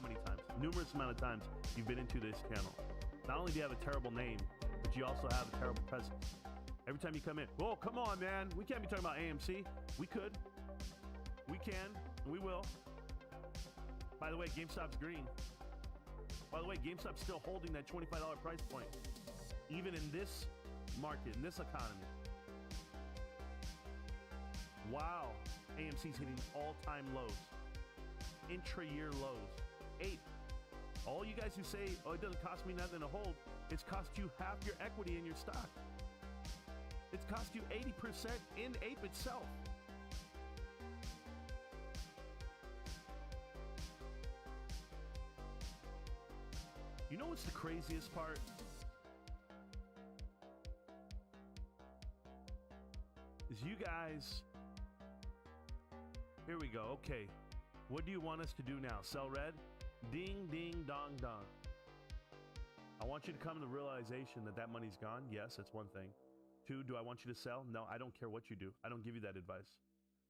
how many times, numerous amount of times you've been into this channel. Not only do you have a terrible name, but you also have a terrible presence. Every time you come in, oh, come on, man. We can't be talking about AMC. We could. We can. And we will. By the way, GameStop's green. By the way, GameStop's still holding that $25 price point. Even in this market, in this economy. Wow. AMC's hitting all-time lows. Intra-year lows. 8. All you guys who say, oh, it doesn't cost me nothing to hold, it's cost you half your equity in your stock. It's cost you 80% in Ape itself. You know what's the craziest part? Is you guys... Here we go. Okay. What do you want us to do now? Sell red? Ding, ding, dong, dong. I want you to come to the realization that that money's gone. Yes, that's one thing. 2, do I want you to sell? No, I don't care what you do. I don't give you that advice.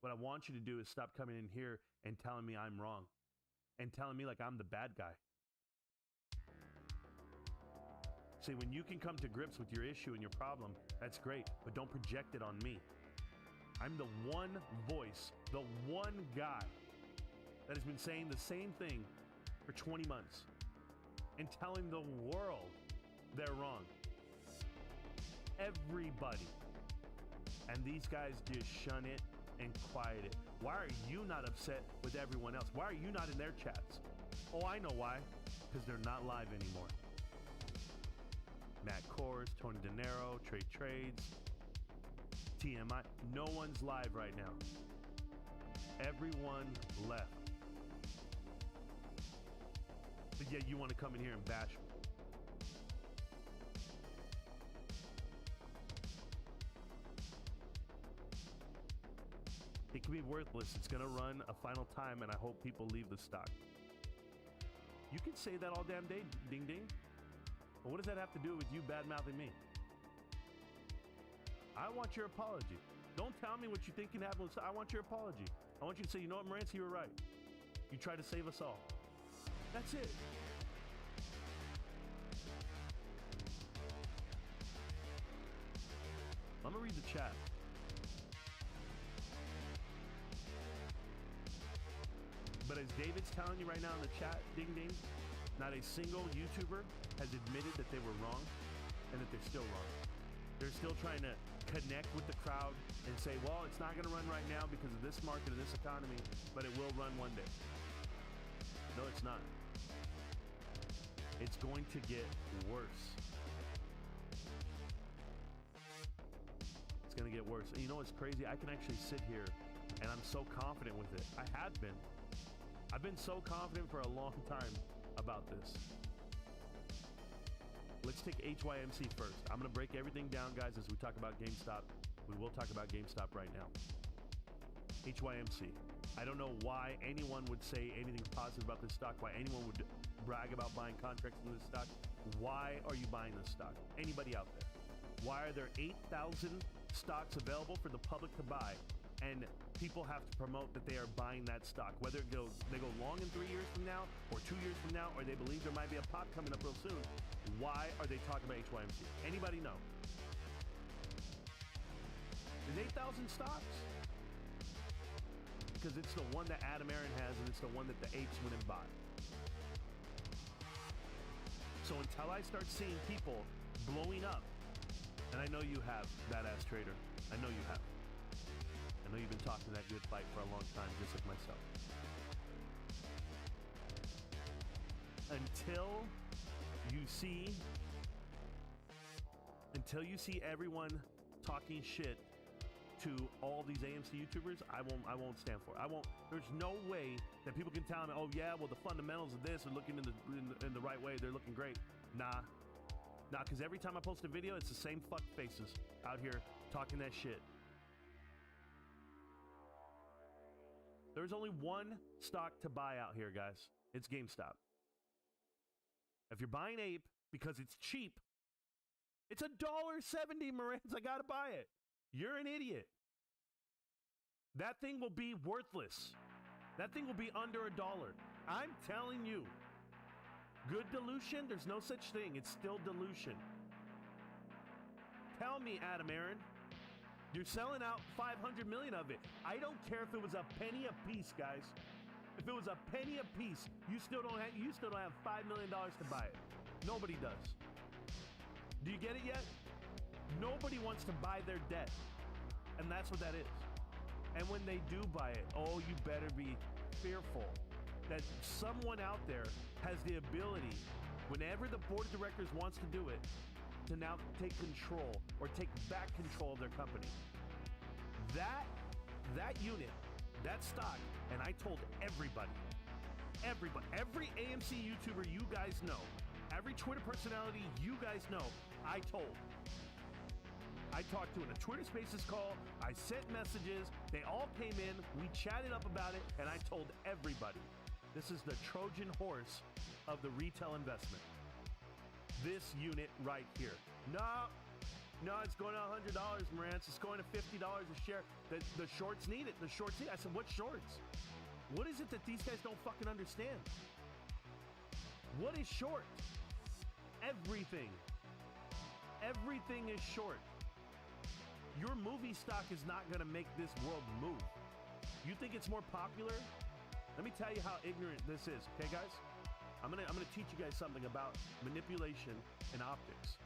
What I want you to do is stop coming in here and telling me I'm wrong. And telling me like I'm the bad guy. See, when you can come to grips with your issue and your problem, that's great. But don't project it on me. I'm the one voice, the one guy that has been saying the same thing for 20 months and telling the world they're wrong. Everybody. And these guys just shun it and quiet it. Why are you not upset with everyone else? Why are you not in their chats? Oh, I know why. Because they're not live anymore. Matt Kors, Tony De Niro, Trade Trades, TMI. No one's live right now. Everyone left. But yet you want to come in here and bash me. It can be worthless. It's going to run a final time, and I hope people leave the stock. You can say that all damn day, ding ding. But what does that have to do with you bad-mouthing me? I want your apology. Don't tell me what you think can happen. I want your apology. I want you to say, you know what, Marantz, you were right. You tried to save us all. That's it. I'm going to read the chat. But as David's telling you right now in the chat, ding ding, not a single YouTuber has admitted that they were wrong and that they're still wrong. They're still trying to connect with the crowd and say, well, it's not going to run right now because of this market and this economy, but it will run one day. No, it's not. It's going to get worse. It's going to get worse. And you know what's crazy? I can actually sit here and I'm so confident with it. I have been. I've been so confident for a long time about this. Let's take HYMC first. I'm going to break everything down, guys, as we talk about GameStop. We will talk about GameStop right now. HYMC. I don't know why anyone would say anything positive about this stock, why anyone would brag about buying contracts in this stock. Why are you buying this stock? Anybody out there? Why are there 8,000 stocks available for the public to buy? And people have to promote that they are buying that stock, whether they go long in 3 years from now or 2 years from now, or they believe there might be a pop coming up real soon. Why are they talking about HYMC? Anybody know? There's 8,000 stocks. Because it's the one that Adam Aaron has, and it's the one that the apes went and bought. So until I start seeing people blowing up, and I know you have, badass trader. I know you have. I know you've been talking that good fight for a long time, just like myself. Until you see everyone talking shit to all these AMC YouTubers, I won't stand for it. I won't. There's no way that people can tell me, oh yeah, well the fundamentals of this are looking in the right way. They're looking great. Nah, because every time I post a video, it's the same fuck faces out here talking that shit. There's only one stock to buy out here, guys. It's GameStop. If you're buying Ape because it's cheap, it's $1.70, Marantz. I gotta buy it. You're an idiot. That thing will be worthless. That thing will be under $1. I'm telling you. Good dilution? There's no such thing. It's still dilution. Tell me, Adam Aaron. You're selling out 500 million of it. I don't care if it was a penny a piece, guys. If it was a penny a piece, you still don't have $5 million to buy it. Nobody does. Do you get it yet? Nobody wants to buy their debt. And that's what that is. And when they do buy it, oh, you better be fearful that someone out there has the ability, whenever the board of directors wants to do it, to now take control or take back control of their company. That unit, that stock, and I told everybody, every AMC YouTuber you guys know, every Twitter personality you guys know, I told. I talked to in a Twitter Spaces call, I sent messages, they all came in, we chatted up about it, and I told everybody, this is the Trojan horse of the retail investment. This unit right here. No, it's going to $100, Marantz. It's going to $50 a share. The shorts need it. The shorts need it. I said, what shorts? What is it that these guys don't fucking understand? What is short? Everything. Everything is short. Your movie stock is not going to make this world move. You think it's more popular? Let me tell you how ignorant this is, okay, guys? I'm gonna teach you guys something about manipulation and optics.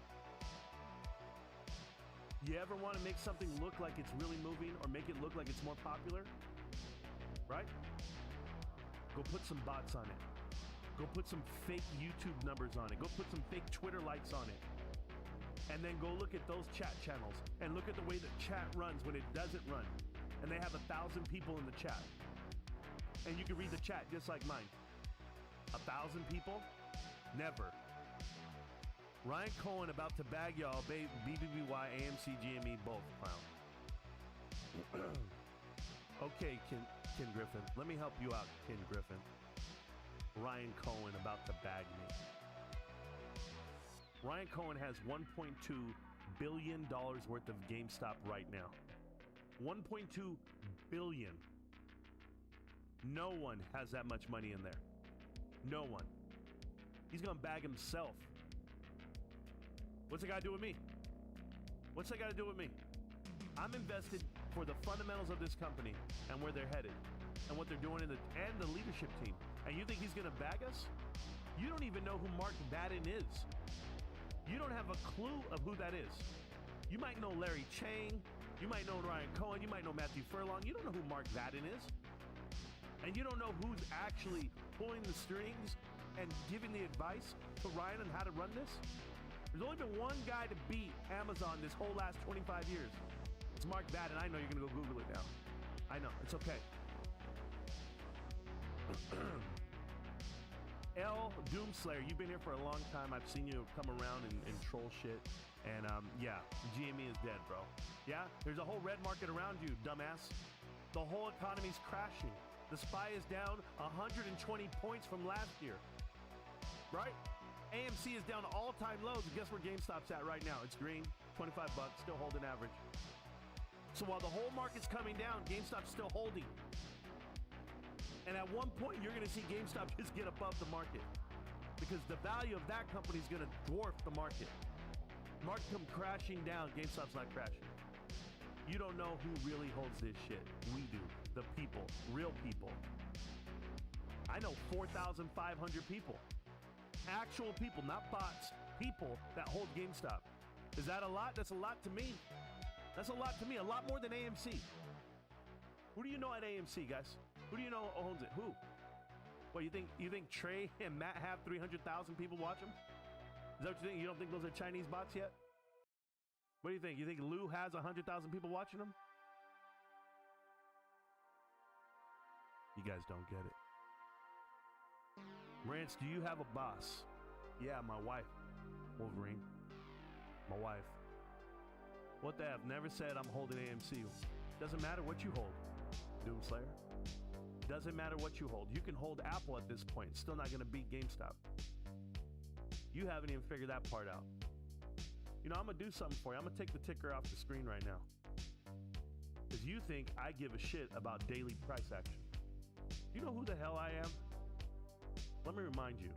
You ever want to make something look like it's really moving or make it look like it's more popular? Right? Go put some bots on it. Go put some fake YouTube numbers on it. Go put some fake Twitter likes on it. And then go look at those chat channels and look at the way that chat runs when it doesn't run. And they have 1,000 people in the chat. And you can read the chat just like mine. 1,000 people? Never. Ryan Cohen about to bag y'all, BBBY, AMC, GME, both, clown. Okay, Ken Griffin. Let me help you out, Ken Griffin. Ryan Cohen about to bag me. Ryan Cohen has $1.2 billion worth of GameStop right now. $1.2 billion. No one has that much money in there. No one. He's gonna bag himself. What's it got to do with me? What's that got to do with me? I'm invested for the fundamentals of this company and where they're headed and what they're doing and the leadership team. And you think he's going to bag us? You don't even know who Mark Madden is. You don't have a clue of who that is. You might know Larry Chang. You might know Ryan Cohen. You might know Matthew Furlong. You don't know who Mark Madden is. And you don't know who's actually pulling the strings and giving the advice to Ryan on how to run this. There's only been one guy to beat Amazon this whole last 25 years. It's Mark Madden. I know you're going to go Google it now. I know. It's okay. L Doomslayer, you've been here for a long time. I've seen you come around and troll shit. And yeah, GME is dead, bro. Yeah, there's a whole red market around you, dumbass. The whole economy's crashing. The SPY is down 120 points from last year. Right? AMC is down to all-time lows. And guess where GameStop's at right now? It's green, 25 bucks, still holding average. So while the whole market's coming down, GameStop's still holding. And at one point, you're going to see GameStop just get above the market because the value of that company is going to dwarf the market. Market come crashing down, GameStop's not crashing. You don't know who really holds this shit. We do. The people, real people. I know 4,500 people. Actual people, not bots. People that hold GameStop. Is that a lot? That's a lot to me. That's a lot to me. A lot more than AMC. Who do you know at AMC, guys? Who do you know owns it? Who? What, you think Trey and Matt have 300,000 people watch them? Is that what you think? You don't think those are Chinese bots yet? What do you think? You think Lou has 100,000 people watching them? You guys don't get it. Rantz, do you have a boss? Yeah, my wife. Wolverine. My wife. What the F? Never said I'm holding AMC. Doesn't matter what you hold. Doomslayer. Doesn't matter what you hold. You can hold Apple at this point. It's still not going to beat GameStop. You haven't even figured that part out. You know, I'm going to do something for you. I'm going to take the ticker off the screen right now. Because you think I give a shit about daily price action. You know who the hell I am? Let me remind you,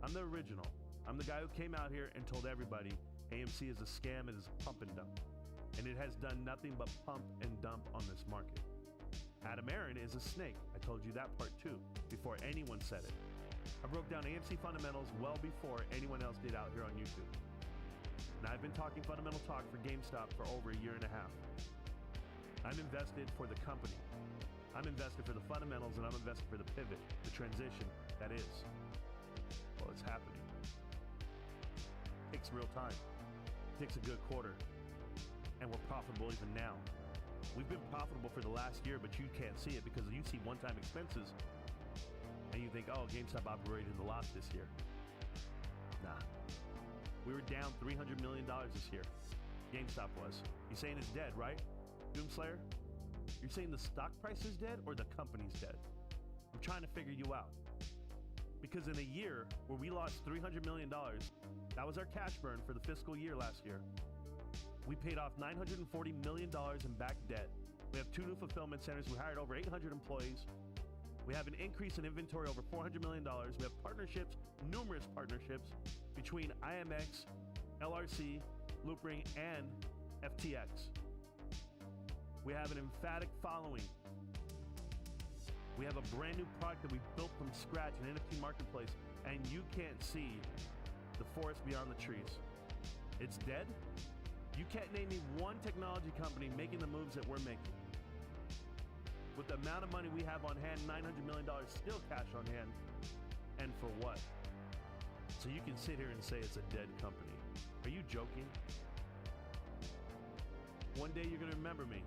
I'm the original. I'm the guy who came out here and told everybody AMC is a scam, it is a pump and dump. And it has done nothing but pump and dump on this market. Adam Eren is a snake. I told you that part too, before anyone said it. I broke down AMC fundamentals well before anyone else did out here on YouTube. And I've been talking fundamental talk for GameStop for over a year and a half. I'm invested for the company. I'm invested for the fundamentals, and I'm invested for the pivot, the transition that is. Well, it's happening. It takes real time. It takes a good quarter. And we're profitable even now. We've been profitable for the last year, but you can't see it because you see one-time expenses and you think, oh, GameStop operated in the loss this year. Nah. We were down $300 million this year. GameStop was. You're saying it's dead, right? Doomslayer? You're saying the stock price is dead or the company's dead? I'm trying to figure you out. Because in a year where we lost $300 million, that was our cash burn for the fiscal year last year. We paid off $940 million in back debt. We have 2 new fulfillment centers. We hired over 800 employees. We have an increase in inventory over $400 million. We have partnerships, numerous partnerships between IMX, LRC, Loopring, and FTX. We have an emphatic following. We have a brand new product that we built from scratch, an NFT marketplace, and you can't see the forest beyond the trees. It's dead. You can't name me one technology company making the moves that we're making. With the amount of money we have on hand, $900 million still cash on hand, and for what? So you can sit here and say it's a dead company. Are you joking? One day you're gonna remember me.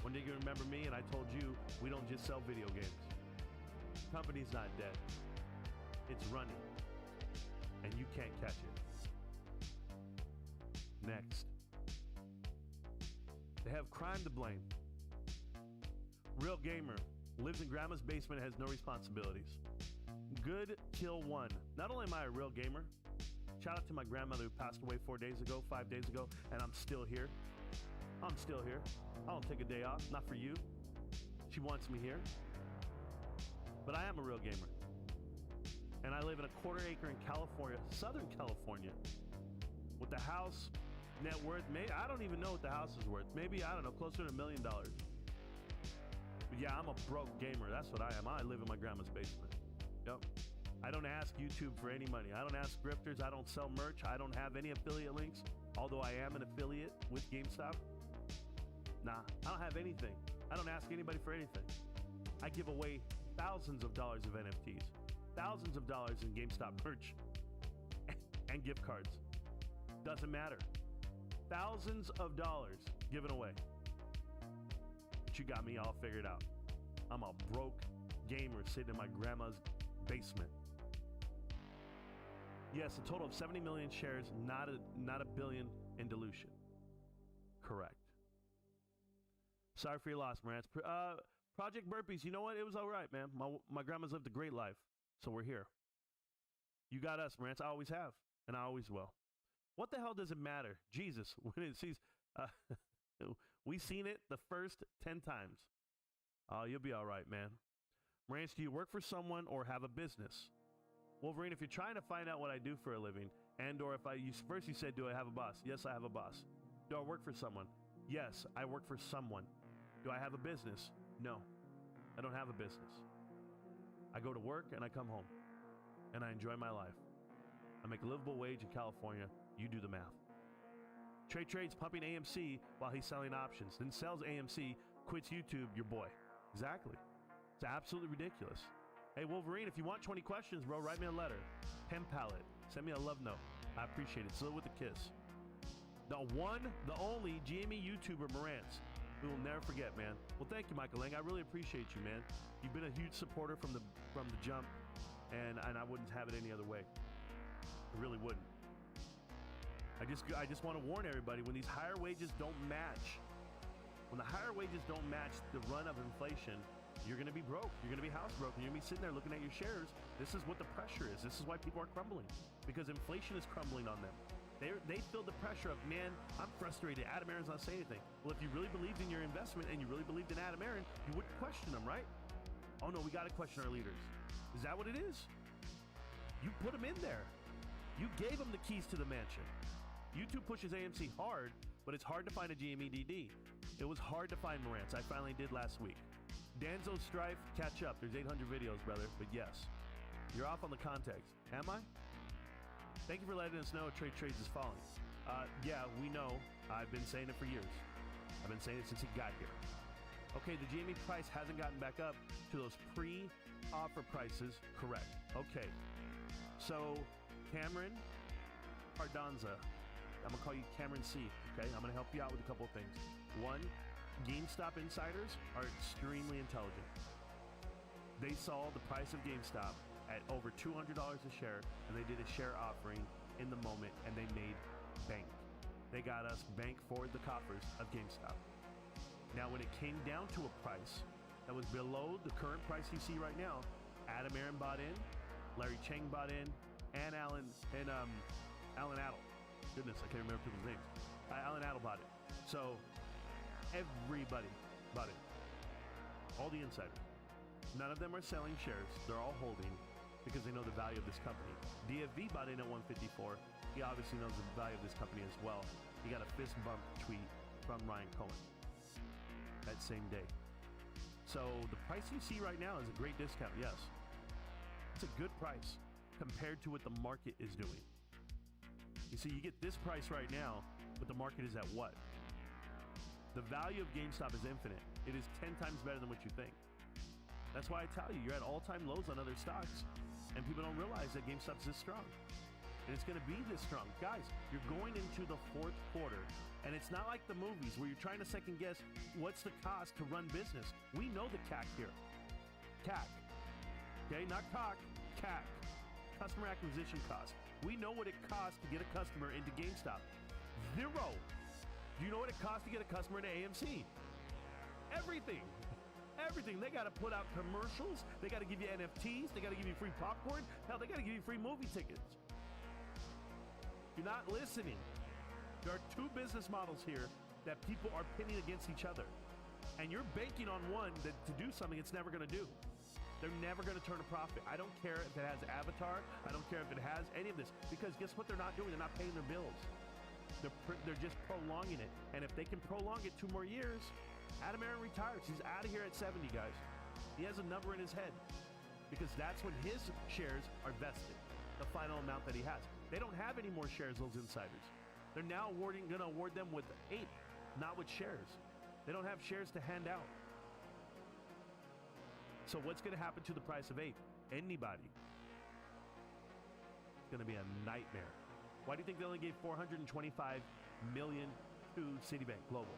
One day you're gonna remember me, and I told you we don't just sell video games. The company's not dead. It's running, and you can't catch it. Next. They have crime to blame. Real gamer lives in grandma's basement and has no responsibilities. Good kill one. Not only am I a real gamer, shout out to my grandmother who passed away 5 days ago, and I'm still here. I'm still here. I don't take a day off, not for you. She wants me here. But I am a real gamer. And I live in a quarter acre in California, Southern California, with the house net worth, maybe, I don't even know what the house is worth. Maybe, I don't know, closer to $1 million. But yeah, I'm a broke gamer. That's what I am. I live in my grandma's basement. Yep. I don't ask YouTube for any money. I don't ask grifters. I don't sell merch. I don't have any affiliate links, although I am an affiliate with GameStop. Nah, I don't have anything. I don't ask anybody for anything. I give away thousands of dollars of NFTs, thousands of dollars in GameStop merch and gift cards. Doesn't matter. Thousands of dollars given away. But you got me all figured out. I'm a broke gamer sitting in my grandma's basement. Yes, a total of 70 million shares, not a billion in dilution. Correct. Sorry for your loss, Marantz. Project Burpees, you know what? It was all right, man. My grandma's lived a great life, so we're here. You got us, Marantz. I always have, and I always will. What the hell does it matter? Jesus, when it sees, we seen it the first 10 times. Oh, you'll be all right, man. Marantz, do you work for someone or have a business? Wolverine, if you're trying to find out what I do for a living, and or if first you said, do I have a boss? Yes, I have a boss. Do I work for someone? Yes, I work for someone. Do I have a business? No, I don't have a business. I go to work and I come home, and I enjoy my life. I make a livable wage in California. You do the math. Trades pumping AMC while he's selling options, then sells AMC, quits YouTube, your boy. Exactly. It's absolutely ridiculous. Hey, Wolverine, if you want 20 questions, bro, write me a letter. Pen palette. Send me a love note. I appreciate it. Seal it with a kiss. The one, the only GME YouTuber, Marantz. We will never forget, man. Well, thank you, Michael Lang. I really appreciate you, man. You've been a huge supporter from the jump, and I wouldn't have it any other way. I really wouldn't. I just want to warn everybody, when these higher wages don't match, when the higher wages don't match the run of inflation, you're going to be broke. You're going to be house broke. And you're going to be sitting there looking at your shares. This is what the pressure is. This is why people are crumbling, because inflation is crumbling on them. They feel the pressure of, man, I'm frustrated. Adam Aron's not saying anything. Well, if you really believed in your investment and you really believed in Adam Aron, you wouldn't question him, right? Oh no, we got to question our leaders. Is that what it is? You put them in there. You gave them the keys to the mansion. YouTube pushes AMC hard, but it's hard to find a GMEDD. It was hard to find Marantz. I finally did last week. Danzo Strife, catch up. There's 800 videos, brother. But yes, you're off on the context. Am I? Thank you for letting us know Trades is falling. Yeah, we know. I've been saying it for years. I've been saying it since he got here. Okay, the GME price hasn't gotten back up to those pre-offer prices. Correct. Okay. So, Cameron Cardonza, I'm going to call you Cameron C, okay? I'm going to help you out with a couple of things. One, GameStop insiders are extremely intelligent. They saw the price of GameStop at over $200 a share, and they did a share offering in the moment, and they made bank. They got us bank for the coffers of GameStop. Now, when it came down to a price that was below the current price you see right now, Adam Aaron bought in, Larry Cheng bought in, and Alan Adel. Goodness, I can't remember people's names. Alan Adel bought it. So everybody bought it. All the insiders. None of them are selling shares. They're all holding because they know the value of this company. DFV bought in at 154. He obviously knows the value of this company as well. He got a fist bump tweet from Ryan Cohen that same day. So the price you see right now is a great discount, yes. It's a good price compared to what the market is doing. You see, you get this price right now, but the market is at what? The value of GameStop is infinite. It is 10 times better than what you think. That's why I tell you, you're at all-time lows on other stocks, and people don't realize that GameStop's this strong. And it's going to be this strong. Guys, you're going into the fourth quarter, and it's not like the movies where you're trying to second guess what's the cost to run business. We know the CAC here. CAC. Okay, not COC, CAC. Customer acquisition cost. We know what it costs to get a customer into GameStop. Zero. Do you know what it costs to get a customer into AMC? Everything. Everything. They got to put out commercials. They got to give you NFTs. They got to give you free popcorn. Hell, they got to give you free movie tickets. You're not listening. There are two business models here that people are pitting against each other. And you're banking on one that to do something it's never going to do. They're never going to turn a profit. I don't care if it has Avatar. I don't care if it has any of this. Because guess what they're not doing? They're not paying their bills. They're just prolonging it. And if they can prolong it 2 more years, Adam Aaron retires. He's out of here at 70, guys. He has a number in his head. Because that's when his shares are vested. The final amount that he has. They don't have any more shares, those insiders. They're now going to award them with APE, not with shares. They don't have shares to hand out. So what's going to happen to the price of APE? Anybody. It's going to be a nightmare. Why do you think they only gave $425 million to Citibank Global?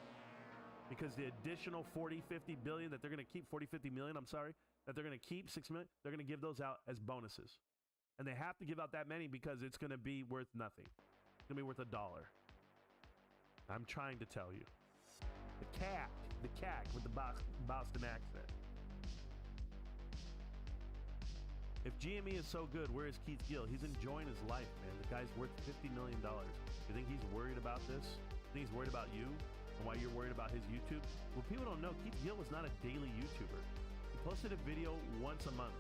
Because the additional 40, 50 billion that they're going to keep, 40, 50 million, I'm sorry, that they're going to keep, 6 million, they're going to give those out as bonuses. And they have to give out that many because it's going to be worth nothing. It's going to be worth $1. I'm trying to tell you. The CAC with the Boston accent. If GME is so good, where is Keith Gill? He's enjoying his life, man. The guy's worth $50 million. You think he's worried about this? You think he's worried about you and why you're worried about his YouTube? Well, people don't know, Keith Gill is not a daily YouTuber. He posted a video once a month.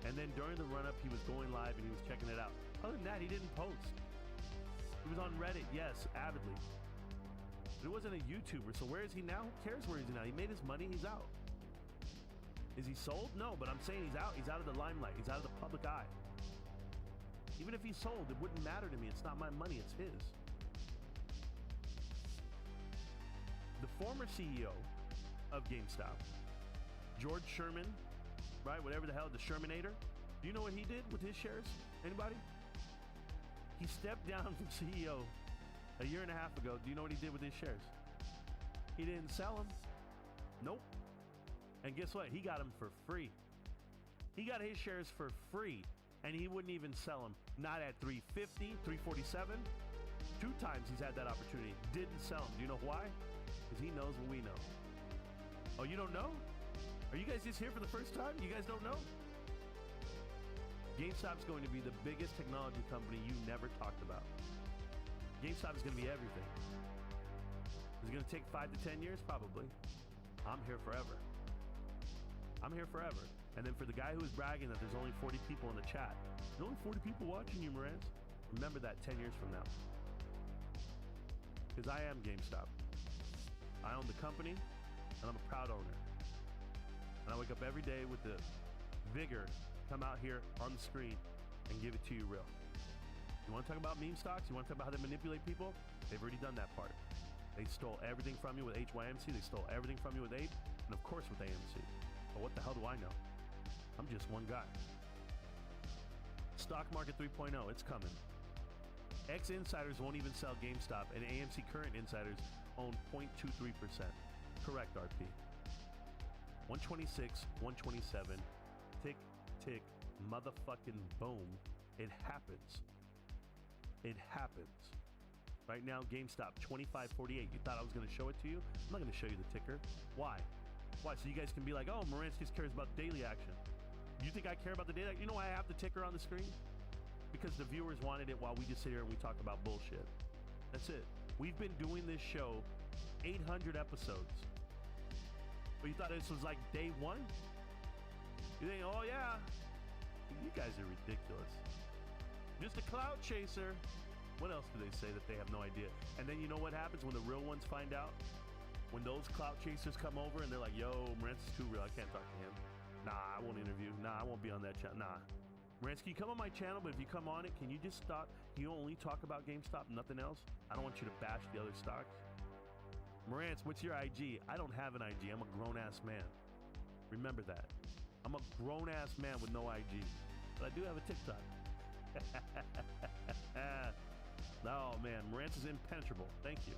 And then during the run-up, he was going live and he was checking it out. Other than that, he didn't post. He was on Reddit, yes, avidly. But he wasn't a YouTuber, so where is he now? Who cares where he's now? He made his money, he's out. Is he sold? No, but I'm saying he's out. He's out of the limelight. He's out of the public eye. Even if he's sold, it wouldn't matter to me. It's not my money, it's his. The former CEO of GameStop, George Sherman, right, whatever the hell, the Shermanator. Do you know what he did with his shares? Anybody? He stepped down from CEO a year and a half ago. Do you know what he did with his shares? He didn't sell them. Nope. And guess what? He got them for free. He got his shares for free, and he wouldn't even sell them. Not at 350, 347. 2 times he's had that opportunity. Didn't sell them. Do you know why? Because he knows what we know. Oh, you don't know? Are you guys just here for the first time? You guys don't know? GameStop's going to be the biggest technology company you never talked about. GameStop is going to be everything. Is it going to take 5 to 10 years? Probably. I'm here forever. I'm here forever. And then for the guy who was bragging that there's only 40 people in the chat, there's only 40 people watching you, Marantz. Remember that 10 years from now. Because I am GameStop. I own the company, and I'm a proud owner. And I wake up every day with the vigor to come out here on the screen and give it to you real. You want to talk about meme stocks? You want to talk about how they manipulate people? They've already done that part. They stole everything from you with HYMC. They stole everything from you with Ape, and of course with AMC. But what the hell do I know? I'm just one guy. Stock market 3.0, it's coming. Ex-insiders won't even sell GameStop, and AMC current insiders own 0.23%. Correct, RP. 126, 127, tick, tick, motherfucking boom. It happens. It happens. Right now, GameStop, 25.48. You thought I was going to show it to you? I'm not going to show you the ticker. Why? Why? So you guys can be like, oh, Marantz just cares about daily action. You think I care about the daily action? You know why I have the ticker on the screen? Because the viewers wanted it while we just sit here and we talk about bullshit. That's it. We've been doing this show 800 episodes. But you thought this was like day one? You think, oh yeah. You guys are ridiculous. Just a clout chaser. What else do they say that they have no idea? And then you know what happens when the real ones find out? When those clout chasers come over and they're like, yo, Marantz is too real. I can't talk to him. Nah, I won't interview. Nah, I won't be on that channel. Nah. Marantz, can you come on my channel? But if you come on it, can you just stop? Can you only talk about GameStop, nothing else? I don't want you to bash the other stocks. Marantz, what's your IG? I don't have an IG. I'm a grown-ass man. Remember that. I'm a grown-ass man with no IG. But I do have a TikTok. Oh, man. Marantz is impenetrable. Thank you.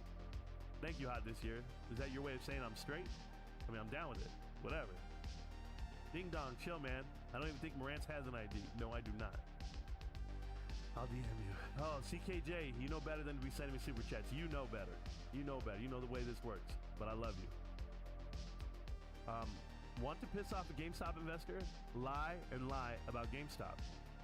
Thank you, Hot, this year. Is that your way of saying I'm straight? I mean, I'm down with it. Whatever. Ding dong, chill, man. I don't even think Marantz has an ID. No, I do not. I'll DM you. Oh, CKJ, you know better than to be sending me super chats. You know better. You know better. You know the way this works. But I love you. Want to piss off a GameStop investor? Lie and lie about GameStop.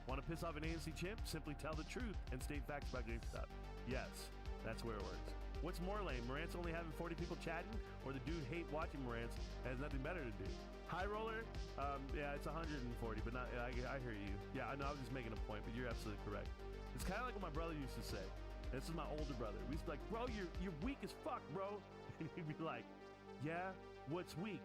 Want to piss off an AMC chimp? Simply tell the truth and state facts about GameStop. Yes, that's where it works. What's more lame, Marantz only having 40 people chatting, or the dude hate watching Marantz has nothing better to do? High roller? Yeah, it's 140, but not. I hear you. Yeah, I know. I was just making a point, but you're absolutely correct. It's kind of like what my brother used to say. This is my older brother. We used to be like, bro, you're weak as fuck, bro. And he'd be like, yeah, what's weak?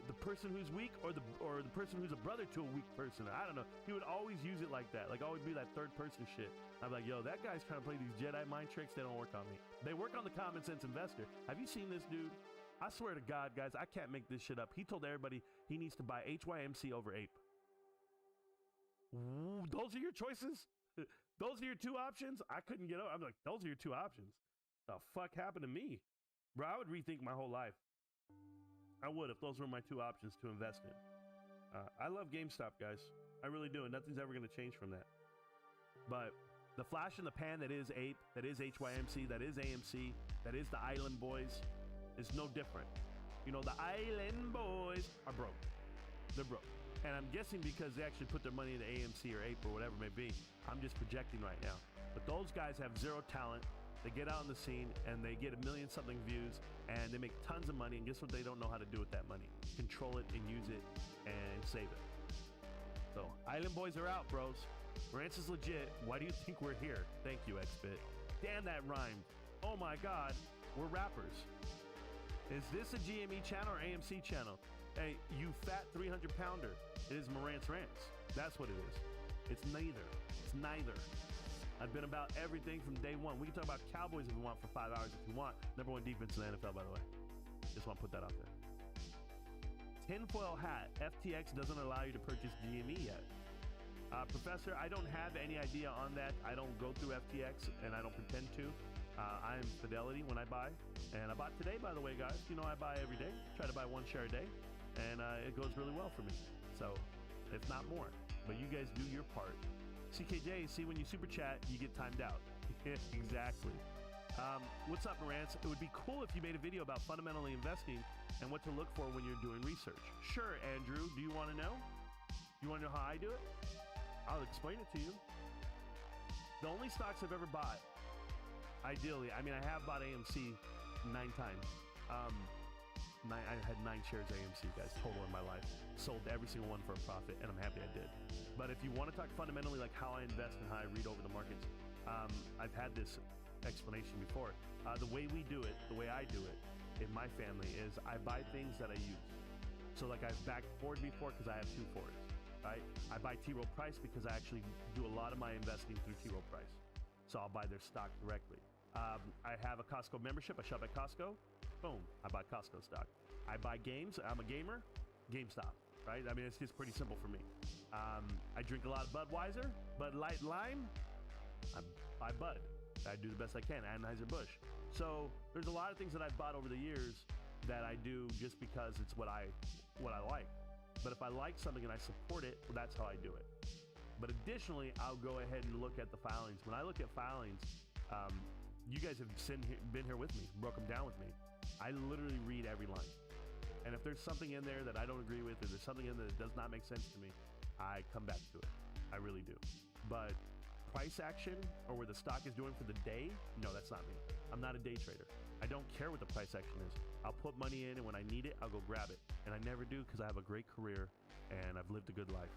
The person who's weak, or the person who's a brother to a weak person? I don't know. He would always use it like that. Like always be that third person shit. I'm like, yo, that guy's trying to play these Jedi mind tricks. They don't work on me. They work on the common sense investor. Have you seen this dude? I swear to God, guys, I can't make this shit up. He told everybody he needs to buy HYMC over Ape. Ooh, those are your choices? Those are your two options? I couldn't get up. I'm like, those are your two options. The fuck happened to me? Bro, I would rethink my whole life. I would if those were my two options to invest in. I love GameStop, guys. I really do, and nothing's ever going to change from that. But the flash in the pan that is Ape, that is HYMC, that is AMC, that is the Island Boys, is no different. You know, the Island Boys are broke. They're broke. And I'm guessing because they actually put their money into AMC or Ape or whatever it may be. I'm just projecting right now. But those guys have zero talent. They get out on the scene and they get 1 million something views and they make tons of money. And guess what they don't know how to do with that money? Control it and use it and save it. So, Island Boys are out, bros. Rantz is legit. Why do you think we're here? Thank you, XBit. Damn, that rhymed. Oh my God, we're rappers. Is this a GME channel or AMC channel? Hey, you fat 300-pounder. It is Marantz Rants. That's what it is. It's neither. It's neither. I've been about everything from day one. We can talk about Cowboys if we want for 5 hours if you want. Number one defense in the NFL, by the way. Just want to put that out there. Tinfoil hat. FTX doesn't allow you to purchase GME yet. Professor, I don't have any idea on that. I don't go through FTX, and I don't pretend to. I'm Fidelity when I buy. And I bought today, by the way, guys. You know I buy every day. Try to buy 1 share a day. And it goes really well for me. So, if not more. But you guys do your part. CKJ, see, when you super chat, you get timed out. Exactly. What's up, Marantz? It would be cool if you made a video about fundamentally investing and what to look for when you're doing research. Sure, Andrew. Do you want to know? You want to know how I do it? I'll explain it to you. The only stocks I've ever bought, ideally, I mean, I have bought AMC 9 times. I had 9 shares of AMC, guys, total in my life. Sold every single one for a profit, and I'm happy I did. But if you want to talk fundamentally like how I invest and how I read over the markets, I've had this explanation before. The way we do it, the way I do it in my family is I buy things that I use. So like I've backed Ford before because I have 2 Fords, right? I buy T. Rowe Price because I actually do a lot of my investing through T. Rowe Price. So I'll buy their stock directly. I have a Costco membership. I shop at Costco. Boom, I buy Costco stock. I buy games. I'm a gamer. GameStop, right? I mean, it's just pretty simple for me. I drink a lot of Budweiser, Bud Light Lime. I buy Bud. I do the best I can. Anheuser-Busch. So there's a lot of things that I've bought over the years that I do just because it's what I like. But if I like something and I support it, well, that's how I do it. But additionally, I'll go ahead and look at the filings. When I look at filings, you guys have been here with me, broke them down with me. I literally read every line. And if there's something in there that I don't agree with, or there's something in there that does not make sense to me, I come back to it. I really do. But price action or where the stock is doing for the day, no, that's not me. I'm not a day trader. I don't care what the price action is. I'll put money in, and when I need it, I'll go grab it. And I never do because I have a great career and I've lived a good life.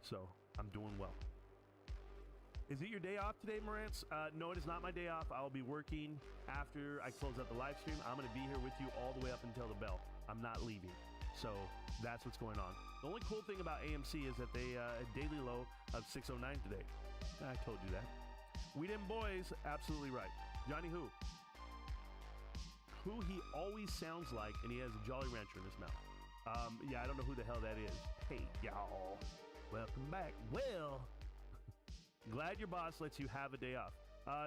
So I'm doing well. Is it your day off today, Marantz? No, it is not my day off. I'll be working after I close out the live stream. I'm going to be here with you all the way up until the bell. I'm not leaving. So that's what's going on. The only cool thing about AMC is that they a daily low of 609 today. I told you that. We them boys, absolutely right. Johnny who? Who he always sounds like, and he has a Jolly Rancher in his mouth. Yeah, I don't know who the hell that is. Hey, y'all. Welcome back. Well, glad your boss lets you have a day off.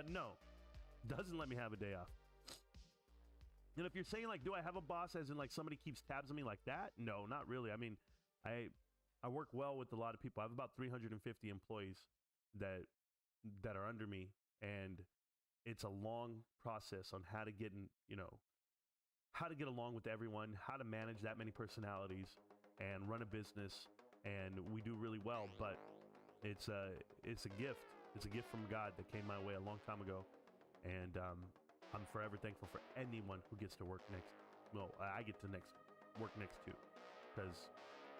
No, doesn't let me have a day off. And if you're saying like, do I have a boss as in like somebody keeps tabs on me like that? No, not really. I mean, I work well with a lot of people. I have about 350 employees that are under me, and it's a long process on how to get in, how to get along with everyone, how to manage that many personalities and run a business. And we do really well, but it's a gift. It's a gift from God that came my way a long time ago. And I'm forever thankful for anyone who gets to work next. Well, I get to work next to, because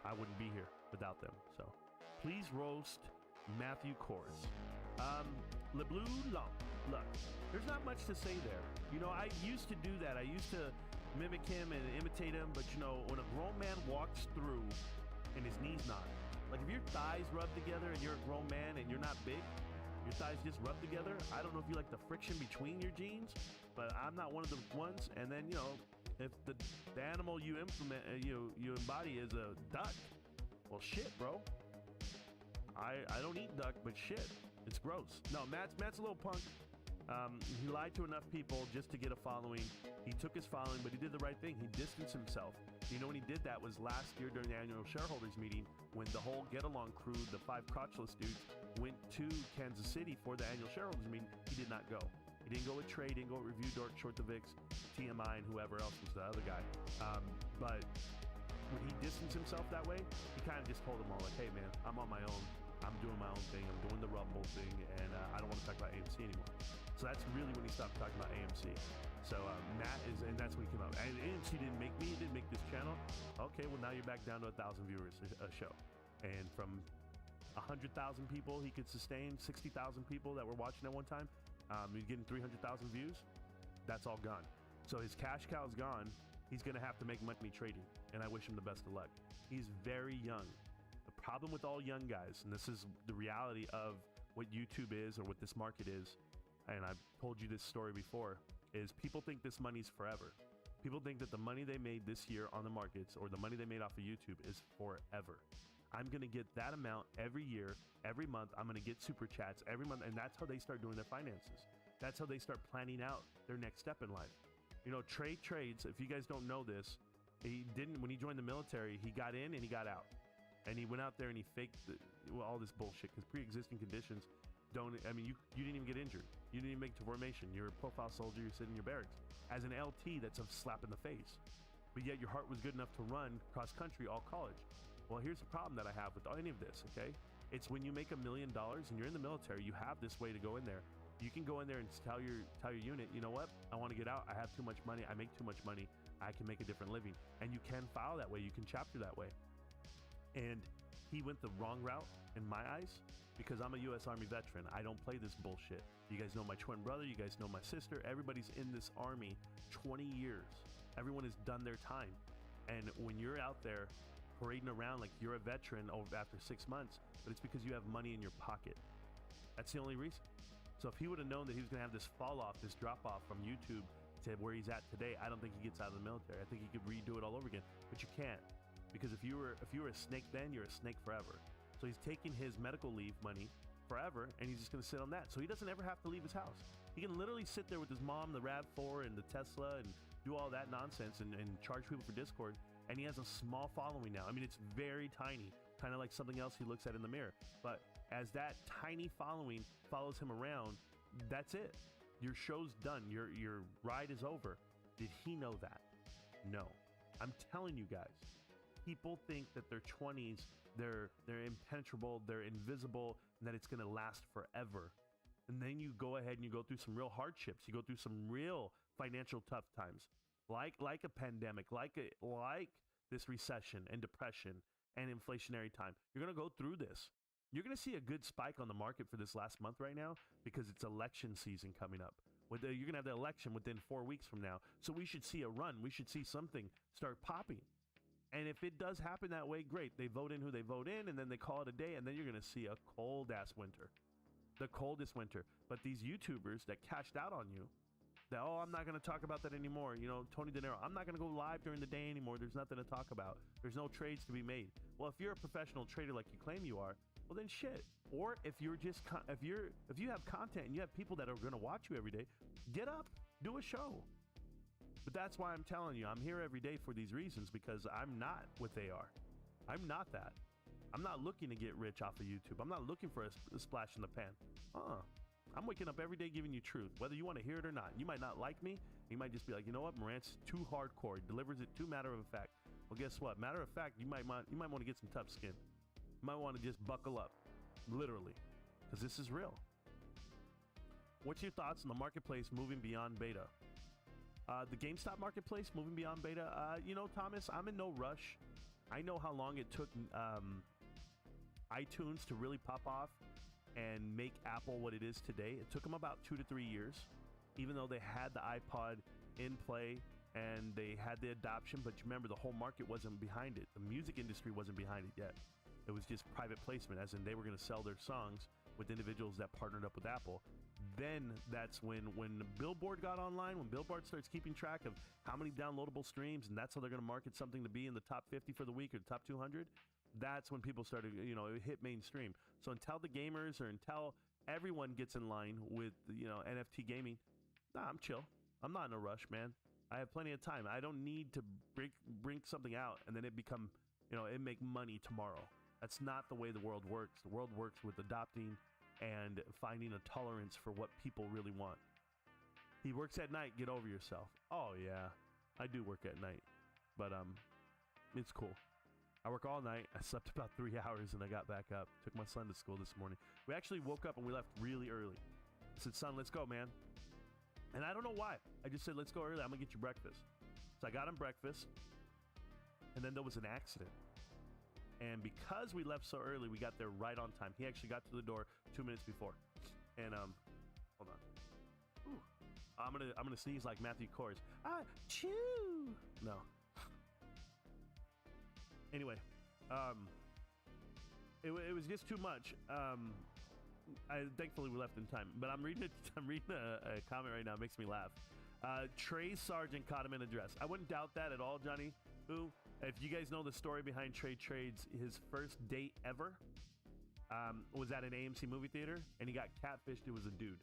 I wouldn't be here without them. So please roast Matthew Kors. Le Bleu Long. Look, there's not much to say there. I used to do that. I used to mimic him and imitate him. But when a grown man walks through and his knees not, like if your thighs rub together and you're a grown man and you're not big, your thighs just rub together. I don't know if you like the friction between your jeans, but I'm not one of the ones. And then, if the animal you you embody is a duck, well, shit, bro. I don't eat duck, but shit, it's gross. No, Matt's a little punk. He lied to enough people just to get a following. He took his following, but he did the right thing. He distanced himself. When he did that was last year during the annual shareholders meeting, when the whole Get Along crew, the 5 crotchless dudes, went to Kansas City for the annual shareholders meeting. He did not go. He didn't go with Trey, didn't go with Review Dork, Short the Vix, TMI, and whoever else was the other guy. But when he distanced himself that way, he kind of just told them all, like, hey, man, I'm on my own. I'm doing my own thing. I'm doing the Rumble thing, and I don't want to talk about AMC anymore. So that's really when he stopped talking about AMC. So Matt and that's when he came out. And AMC didn't make me, didn't make this channel. Okay, well now you're back down to 1,000 viewers a show. And from 100,000 people he could sustain, 60,000 people that were watching at one time, he's getting 300,000 views. That's all gone. So his cash cow's gone. He's going to have to make money trading, and I wish him the best of luck. He's very young. The problem with all young guys, and this is the reality of what YouTube is or what this market is, and I've told you this story before, is people think this money's forever. People think that the money they made this year on the markets or the money they made off of YouTube is forever. I'm going to get that amount every year, every month. I'm going to get super chats every month, and that's how they start doing their finances. That's how they start planning out their next step in life. Trey trades, if you guys don't know this, when he joined the military, he got in and he got out. And he went out there and he faked all this bullshit, because pre-existing conditions you didn't even get injured. You didn't even make to formation. You're a profile soldier, you're sitting in your barracks. As an LT, that's a slap in the face. But yet your heart was good enough to run cross country all college. Well, here's the problem that I have with any of this, okay? It's when you make $1 million and you're in the military, you have this way to go in there. You can go in there and tell your unit, you know what? I want to get out. I have too much money. I make too much money. I can make a different living. And you can file that way. You can chapter that way. And he went the wrong route in my eyes because I'm a U.S. Army veteran. I don't play this bullshit. You guys know my twin brother. You guys know my sister. Everybody's in this Army 20 years. Everyone has done their time. And when you're out there parading around like you're a veteran after 6 months, but it's because you have money in your pocket. That's the only reason. So if he would have known that he was going to have this fall off, this drop off from YouTube to where he's at today, I don't think he gets out of the military. I think he could redo it all over again, but you can't, because if you were a snake then, you're a snake forever. So he's taking his medical leave money forever, and he's just going to sit on that. So he doesn't ever have to leave his house. He can literally sit there with his mom, the RAV4 and the Tesla, and do all that nonsense and charge people for Discord. And he has a small following now. I mean, it's very tiny, kind of like something else he looks at in the mirror. But as that tiny following follows him around, that's it. Your show's done. Your ride is over. Did he know that? No. I'm telling you guys, people think that their 20s, they're impenetrable, they're invisible, and that it's going to last forever. And then you go ahead and you go through some real hardships. You go through some real financial tough times, like a pandemic, like this recession and depression and inflationary time. You're going to go through this. You're going to see a good spike on the market for this last month right now because it's election season coming up. You're going to have the election within 4 weeks from now. So we should see a run. We should see something start popping. And if it does happen that way, great. They vote in who they vote in, and then they call it a day, and then you're going to see a cold-ass winter. The coldest winter. But these YouTubers that cashed out on you, that, oh, I'm not going to talk about that anymore. You know, Tony De Niro, I'm not going to go live during the day anymore. There's nothing to talk about. There's no trades to be made. Well, if you're a professional trader like you claim you are, well then shit. Or if you're just if you have content and you have people that are going to watch you every day, get up, do a show. But that's why I'm telling you, I'm here every day for these reasons, because I'm not what they are. I'm not that. I'm not looking to get rich off of YouTube. I'm not looking for a splash in the pan. I'm waking up every day giving you truth, whether you want to hear it or not. You might not like me. You might just be like, you know what, Marantz, too hardcore. He delivers it too matter of fact. Well, guess what? Matter of fact, you might want to get some tough skin. You might want to just buckle up, literally, because this is real. What's your thoughts on the marketplace moving beyond beta? The GameStop marketplace moving beyond beta? You know, Thomas, I'm in no rush. I know how long it took iTunes to really pop off and make Apple what it is today. It took them about 2 to 3 years, even though they had the iPod in play and they had the adoption. But remember, the whole market wasn't behind it. The music industry wasn't behind it yet. It was just private placement, as in they were going to sell their songs with individuals that partnered up with Apple. Then that's when Billboard got online, when Billboard starts keeping track of how many downloadable streams, and that's how they're going to market something to be in the top 50 for the week or the top 200. That's when people started, it hit mainstream. So until the gamers or until everyone gets in line with, NFT gaming, I'm chill. I'm not in a rush, man. I have plenty of time. I don't need to bring something out and then it become, it make money tomorrow. That's not the way the world works. The world works with adopting and finding a tolerance for what people really want. He works at night. Get over yourself. Oh, yeah. I do work at night. But it's cool. I work all night. I slept about 3 hours and I got back up. Took my son to school this morning. We actually woke up and we left really early. I said, son, let's go, man. And I don't know why. I just said, let's go early. I'm going to get you breakfast. So I got him breakfast. And then there was an accident. And because we left so early, we got there right on time. He actually got to the door 2 minutes before. And hold on. Ooh. I'm gonna sneeze like Matthew Kors. Chew. No. Anyway, it was just too much. Thankfully we left in time. But I'm reading a comment right now. It makes me laugh. Trey Sargent caught him in a dress. I wouldn't doubt that at all, Johnny. Who? If you guys know the story behind Trey Trades, his first date ever was at an AMC movie theater, and he got catfished. It was a dude.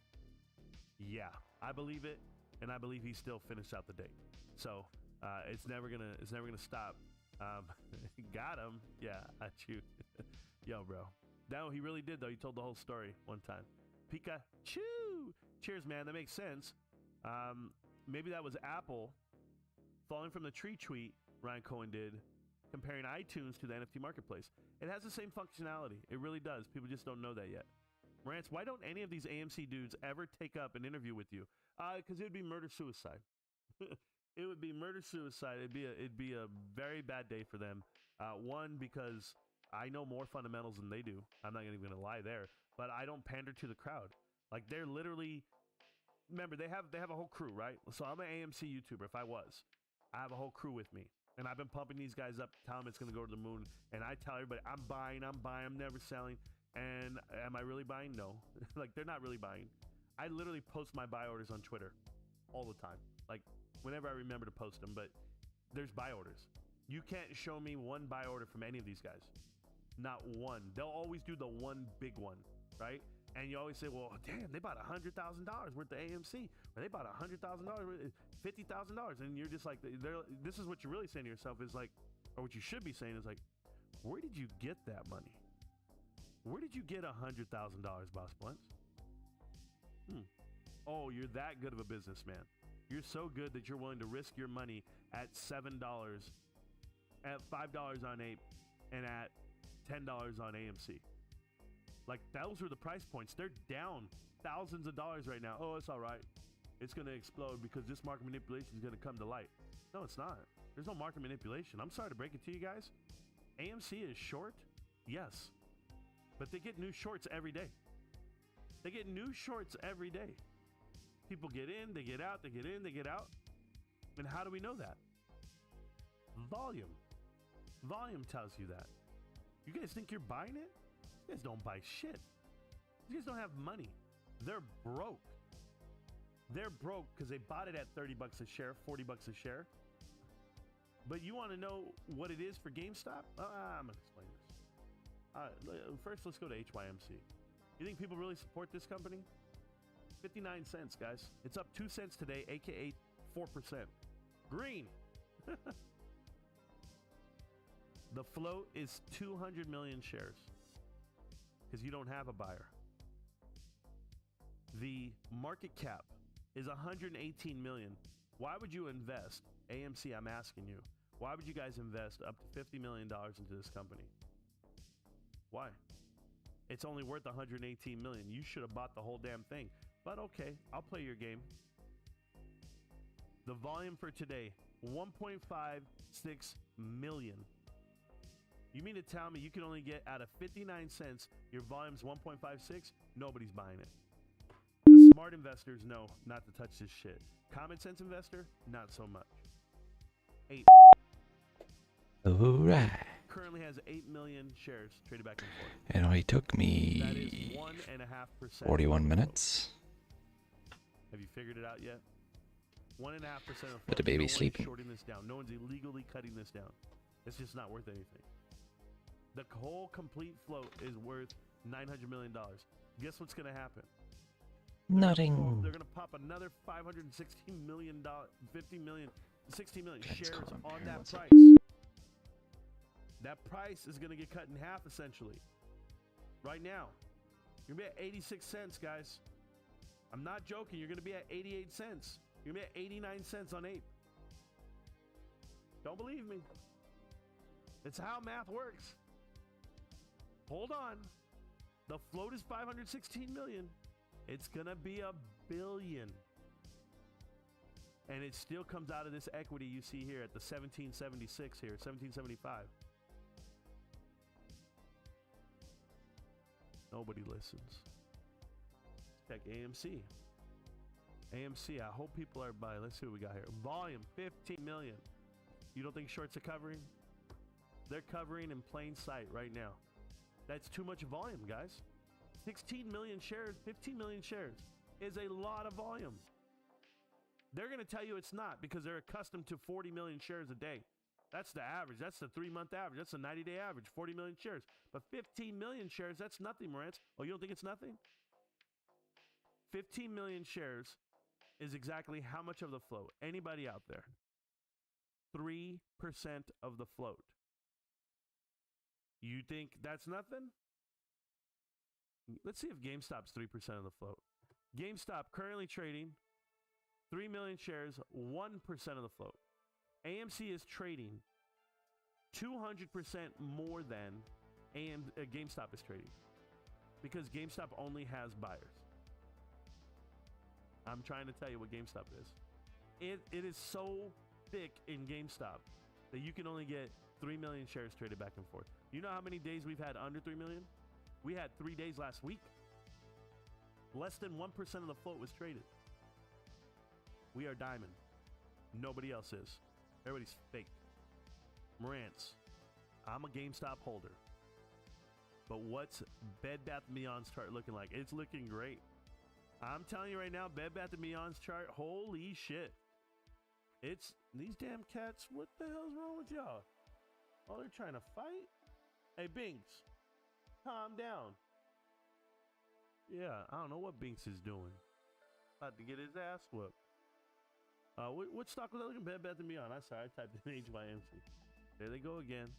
Yeah, I believe it, and I believe he still finished out the date. So it's never gonna stop. Got him. Yeah, I chew. Yo, bro. No, he really did though. He told the whole story one time. Pikachu. Cheers, man. That makes sense. Maybe that was Apple falling from the tree tweet Ryan Cohen did, comparing iTunes to the NFT marketplace. It has the same functionality. It really does. People just don't know that yet. Marantz, why don't any of these AMC dudes ever take up an interview with you? Because it would be murder-suicide. It would be murder suicide. It'd be a very bad day for them. One, because I know more fundamentals than they do. I'm not even going to lie there, but I don't pander to the crowd. Like they're literally, remember they have a whole crew, right? So I'm an AMC YouTuber. If I was, I have a whole crew with me, and I've been pumping these guys up, telling them it's going to go to the moon, and I tell everybody I'm buying, I'm never selling. And am I really buying? No. Like they're not really buying. I literally post my buy orders on Twitter all the time. Like whenever I remember to post them, but there's buy orders. You can't show me one buy order from any of these guys. Not one. They'll always do the one big one, right? And you always say, well, damn, they bought $100,000 worth of AMC, or they bought $100,000, $50,000. And you're just like, this is what you're really saying to yourself is like, or what you should be saying is like, where did you get that money? Where did you get $100,000, Boss Blunts? Oh, you're that good of a businessman. You're so good that you're willing to risk your money at $7, at $5 on Ape, and at $10 on AMC. Like, those were the price points. They're down thousands of dollars right now. Oh, it's all right. It's going to explode because this market manipulation is going to come to light. No, it's not. There's no market manipulation. I'm sorry to break it to you guys. AMC is short, yes. But they get new shorts every day. They get new shorts every day. People get in, they get out, they get in, they get out. And how do we know that? Volume. Volume tells you that. You guys think you're buying it? You guys don't buy shit. You guys don't have money. They're broke. They're broke because they bought it at 30 bucks a share, 40 bucks a share. But you want to know what it is for GameStop? I'm going to explain this. First, let's go to HYMC. You think people really support this company? 59 cents, guys. It's up 2 cents today, aka 4%. Green. The float is 200 million shares because you don't have a buyer. The market cap is 118 million. Why would you invest? AMC, I'm asking you. Why would you guys invest up to $50 million into this company? Why? It's only worth 118 million. You should have bought the whole damn thing. But okay, I'll play your game. The volume for today, 1.56 million. You mean to tell me you can only get out of 59 cents, your volume's 1.56? Nobody's buying it. The smart investors know not to touch this shit. Common sense investor, not so much. 8. All right. Currently has 8 million shares traded back and forth. It only took That me is 1.5%. 41 minutes. Have you figured it out yet? 1.5% of But the baby's sleeping. shorting this down. No one's illegally cutting this down. It's just not worth anything. The whole complete float is worth $900 million. Guess what's going to happen? Nothing. They're going to pop another $516 million, 50 million, 60 million Let's shares call him on here, that one price. second. That price is going to get cut in half, essentially. Right now. You're going to be at 86 cents, guys. I'm not joking. You're going to be at 88 cents. You're going to be at 89 cents on Ape. Don't believe me. It's how math works. Hold on. The float is 516 million. It's going to be $1 billion. And it still comes out of this equity you see here at the 1776 here, 1775. Nobody listens. Check AMC. AMC, I hope people are buying. Let's see what we got here. Volume, 15 million. You don't think shorts are covering? They're covering in plain sight right now. That's too much volume, guys. 16 million shares, 15 million shares is a lot of volume. They're going to tell you it's not because they're accustomed to 40 million shares a day. That's the average. That's the 3-month average. That's the 90-day average, 40 million shares. But 15 million shares, that's nothing, Marantz. Oh, you don't think it's nothing? 15 million shares is exactly how much of the float? Anybody out there? 3% of the float. You think that's nothing? Let's see if GameStop's 3% of the float. GameStop currently trading 3 million shares, 1% of the float. AMC is trading 200% more than GameStop is trading because GameStop only has buyers. I'm trying to tell you what GameStop is. It is so thick in GameStop that you can only get 3 million shares traded back and forth. You know how many days we've had under 3 million? We had 3 days last week. Less than 1% of the float was traded. We are diamond. Nobody else is. Everybody's fake. Marantz, I'm a GameStop holder. But what's Bed Bath & Beyond's chart looking like? It's looking great. I'm telling you right now, Bed Bath & Beyond's chart, holy shit. It's these damn cats. What the hell's wrong with y'all? Oh, they're trying to fight? Hey, Binks, calm down. Yeah, I don't know what Binks is doing. About to get his ass whooped. What stock was I looking? Bed Bath & Beyond. I'm sorry, I typed in HYMC. There they go again.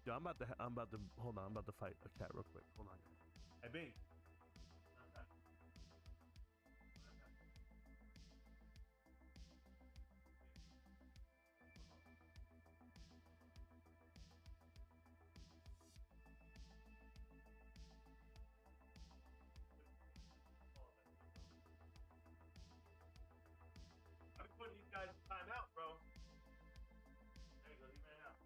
Yo, I'm about to hold on. I'm about to fight a cat real quick. Hold on. Hey, Binks. Putting these guys in timeout, bro. There you go, he ran out.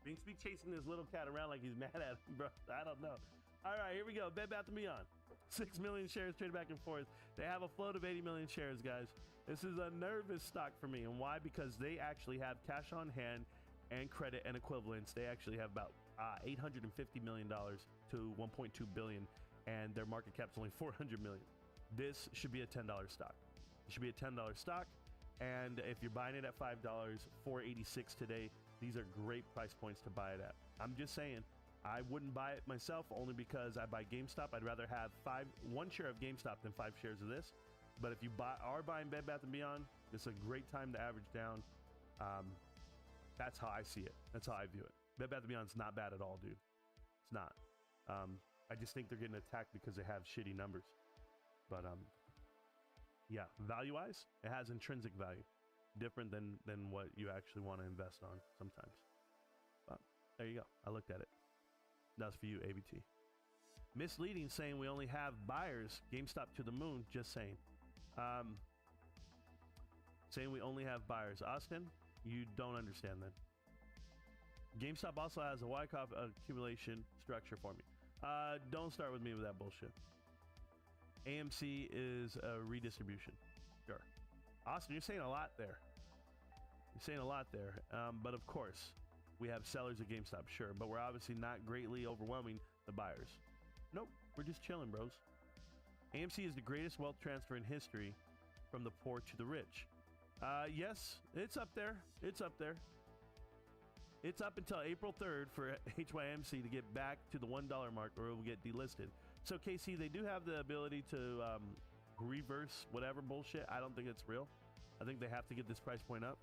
Binks be chasing this little cat around like he's mad at him, bro. I don't know. All right, here we go. Bed Bath & Beyond. 6 million shares traded back and forth. They have a float of 80 million shares, guys. This is a nervous stock for me. And why? Because they actually have cash on hand and credit and equivalents. They actually have about $850 million to $1.2 billion, and their market cap's only $400 million. This should be a $10 stock. It should be a $10 stock. And if you're buying it at $5, $4.86 today, these are great price points to buy it at. I'm just saying, I wouldn't buy it myself only because I buy GameStop. I'd rather have 1 share of GameStop than 5 shares of this. But if you are buying Bed Bath & Beyond, it's a great time to average down. That's how I see it. That's how I view it. Bed Bath & Beyond's not bad at all, dude. It's not. I just think they're getting attacked because they have shitty numbers. But yeah, value-wise, it has intrinsic value, different than what you actually want to invest on sometimes. But there you go. I looked at it. That's for you, ABT. Misleading, saying we only have buyers. GameStop to the moon. Just saying. Saying we only have buyers. Austin, you don't understand then. GameStop also has a Wyckoff accumulation structure for me. Don't start with me with that bullshit. AMC is a redistribution. Sure. Austin, you're saying a lot there. You're saying a lot there. But of course, we have sellers at GameStop, sure. But we're obviously not greatly overwhelming the buyers. Nope. We're just chilling, bros. AMC is the greatest wealth transfer in history from the poor to the rich. Yes, it's up there. It's up there. It's up until April 3rd for HYMC to get back to the $1 mark or it will get delisted. So, KC, they do have the ability to reverse whatever bullshit. I don't think it's real. I think they have to get this price point up.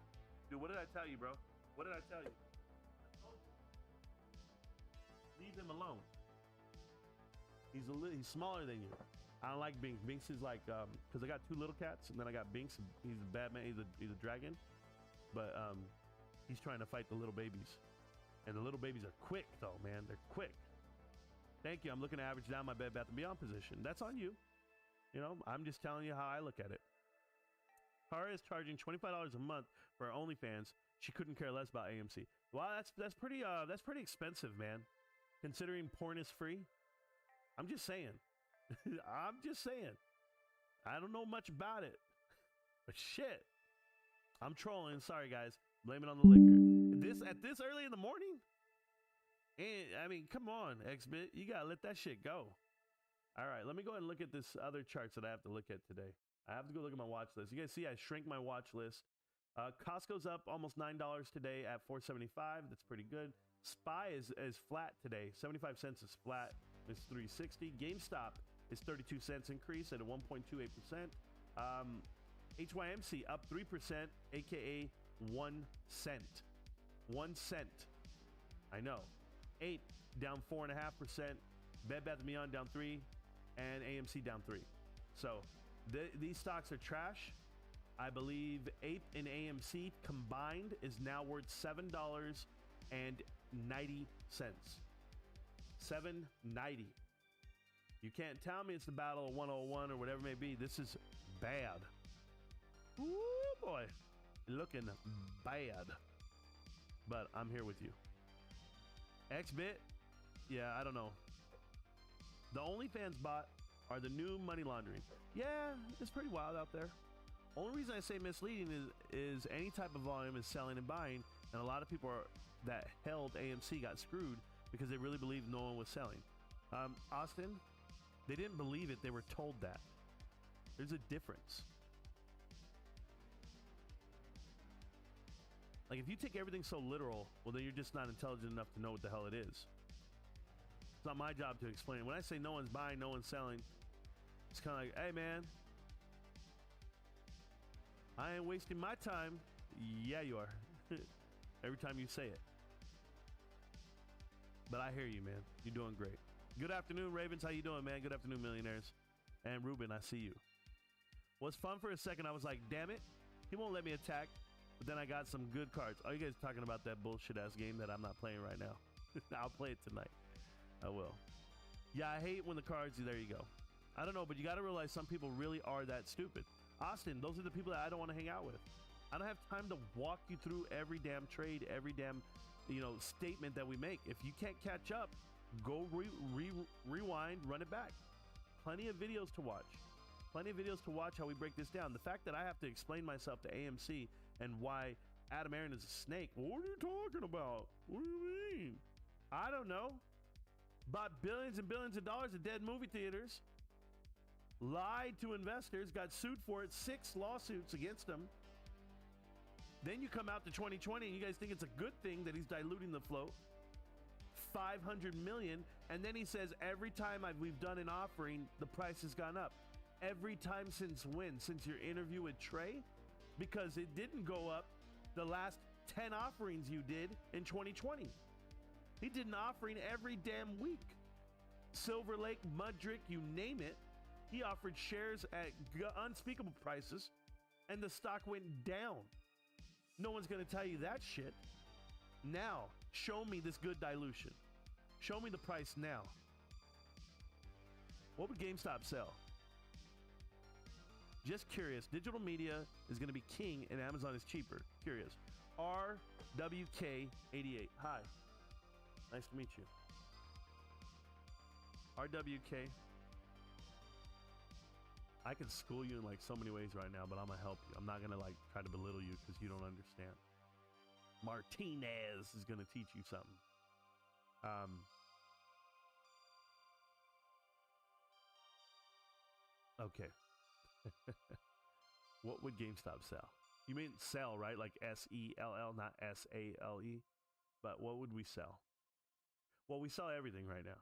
Dude, what did I tell you, bro? What did I tell you? Leave him alone. He's smaller than you. I don't like Binks. Binks is like, because I got 2 little cats, and then I got Binks. He's a bad man. He's a dragon. But he's trying to fight the little babies. And the little babies are quick, though, man. They're quick. Thank you. I'm looking to average down my Bed Bath & Beyond position. That's on you. You know, I'm just telling you how I look at it. Tara is charging $25 a month for her OnlyFans. She couldn't care less about AMC. Wow, that's pretty expensive, man. Considering porn is free. I'm just saying. I'm just saying. I don't know much about it. But shit. I'm trolling. Sorry, guys. Blame it on the liquor. At this early in the morning? And I mean, come on, Xbit. You gotta let that shit go. All right, let me go ahead and look at this other charts that I have to look at today. I have to go look at my watch list. You guys see I shrink my watch list. Costco's up almost $9 today at $4.75. That's pretty good. SPY is flat today. 75 cents is flat. It's $3.60. GameStop is 32 cents increase at a 1.28%. HYMC up 3%, aka 1 cent. 1 cent. I know. 8 down 4.5%. Bed Bath & Beyond down 3, and AMC down 3. So these stocks are trash. I believe Ape and AMC combined is now worth $7.90. $7.90. You can't tell me it's the battle of 101 or whatever it may be. This is bad. Ooh, boy. Looking bad. But I'm here with you. XBit? Yeah, I don't know. The OnlyFans bot are the new money laundering. Yeah, it's pretty wild out there. Only reason I say misleading is any type of volume is selling and buying, and a lot of people that held AMC got screwed because they really believed no one was selling. Austin, they didn't believe it. They were told that. There's a difference. Like, if you take everything so literal, well, then you're just not intelligent enough to know what the hell it is. It's not my job to explain. When I say no one's buying, no one's selling, it's kind of like, hey, man, I ain't wasting my time. Yeah, you are. Every time you say it. But I hear you, man. You're doing great. Good afternoon, Ravens. How you doing, man? Good afternoon, millionaires. And Ruben, I see you. Was fun for a second. I was like, damn it. He won't let me attack. But then I got some good cards. Are you guys talking about that bullshit-ass game that I'm not playing right now? I'll play it tonight. I will. Yeah, I hate when the cards... There you go. I don't know, but you got to realize some people really are that stupid. Austin, those are the people that I don't want to hang out with. I don't have time to walk you through every damn trade, every damn, statement that we make. If you can't catch up, go rewind, run it back. Plenty of videos to watch. Plenty of videos to watch how we break this down. The fact that I have to explain myself to AMC and why Adam Aaron is a snake. What are you talking about? What do you mean? I don't know. Bought billions and billions of dollars of dead movie theaters. Lied to investors, got sued for it, 6 lawsuits against him. Then you come out to 2020 and you guys think it's a good thing that he's diluting the float. 500 million, and then he says every time we've done an offering, the price has gone up. Every time since when? Since your interview with Trey? Because it didn't go up the last 10 offerings you did in 2020. He did an offering every damn week. Silver Lake, Mudrick, you name it. He offered shares at unspeakable prices, and the stock went down. No one's going to tell you that shit. Now, show me this good dilution. Show me the price now. What would GameStop sell? Just curious. Digital media is going to be king, and Amazon is cheaper. Curious. RWK88. Hi. Nice to meet you. RWK. I can school you in like so many ways right now, but I'm gonna help you. I'm not gonna like try to belittle you because you don't understand. Martinez is gonna teach you something. Okay. What would GameStop sell? You mean sell, right? Like S-E-L-L, not S-A-L-E. But what would we sell? Well, we sell everything right now.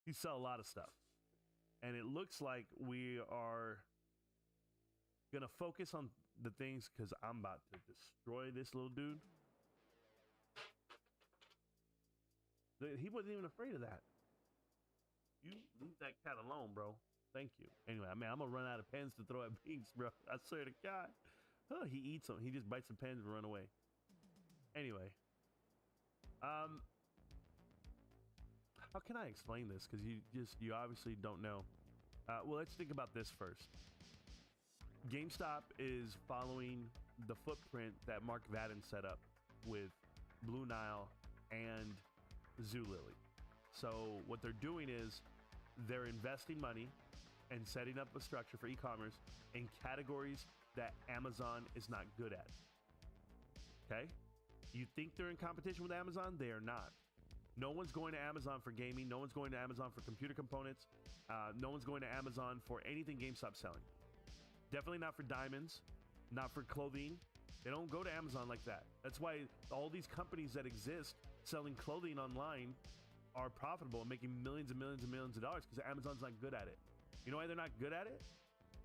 We sell a lot of stuff. And it looks like we are going to focus on the things because I'm about to destroy this little dude. He wasn't even afraid of that. You leave that cat alone, bro. Thank you. Anyway, I mean, I'm going to run out of pens to throw at beans, bro. I swear to God. Oh, he eats them. He just bites the pens and run away. Anyway. How can I explain this? Because you obviously don't know. Well, let's think about this first. GameStop is following the footprint that Mark Vadden set up with Blue Nile and Zulily. So what they're doing is they're investing money and setting up a structure for e-commerce in categories that Amazon is not good at. Okay? You think they're in competition with Amazon? They are not. No one's going to Amazon for gaming. No one's going to Amazon for computer components. No one's going to Amazon for anything GameStop's selling. Definitely not for diamonds, not for clothing. They don't go to Amazon like that. That's why all these companies that exist selling clothing online are profitable and making millions and millions and millions of dollars because Amazon's not good at it. You know why they're not good at it?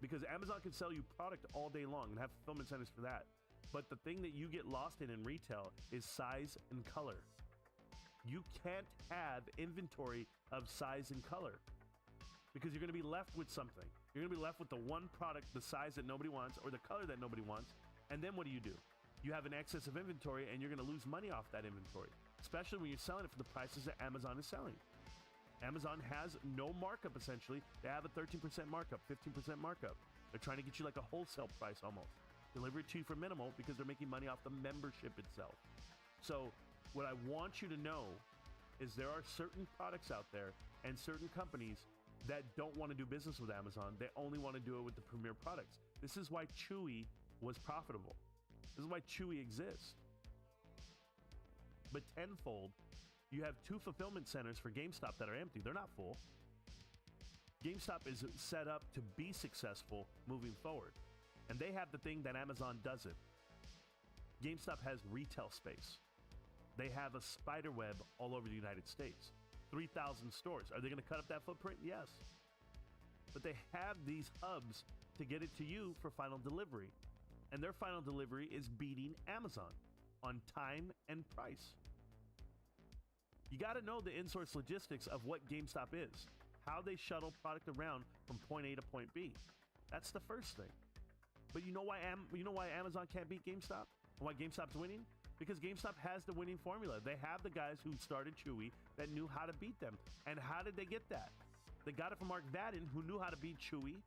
Because Amazon can sell you product all day long and have fulfillment centers for that. But the thing that you get lost in retail is size and color. You can't have inventory of size and color because you're going to be left with something. You're going to be left with the one product, the size that nobody wants or the color that nobody wants. And then what do? You have an excess of inventory and you're going to lose money off that inventory, especially when you're selling it for the prices that Amazon is selling. Amazon has no markup, essentially. They have a 13% markup, 15% markup. They're trying to get you like a wholesale price almost. deliver it to you for minimal because they're making money off the membership itself. So what I want you to know is there are certain products out there and certain companies that don't want to do business with Amazon. They only want to do it with the premier products. This is why Chewy was profitable. This is why Chewy exists. But tenfold, you have 2 fulfillment centers for GameStop that are empty. They're not full. GameStop is set up to be successful moving forward. And they have the thing that Amazon doesn't. GameStop has retail space. They have a spider web all over the United States. 3,000 stores. Are they going to cut up that footprint? Yes. But they have these hubs to get it to you for final delivery. And their final delivery is beating Amazon on time and price. You got to know the in-source logistics of what GameStop is, how they shuttle product around from point A to point B. That's the first thing. But you know why Amazon can't beat GameStop? And why GameStop's winning? Because GameStop has the winning formula. They have the guys who started Chewy that knew how to beat them. And how did they get that? They got it from Mark Vadden, who knew how to beat Chewy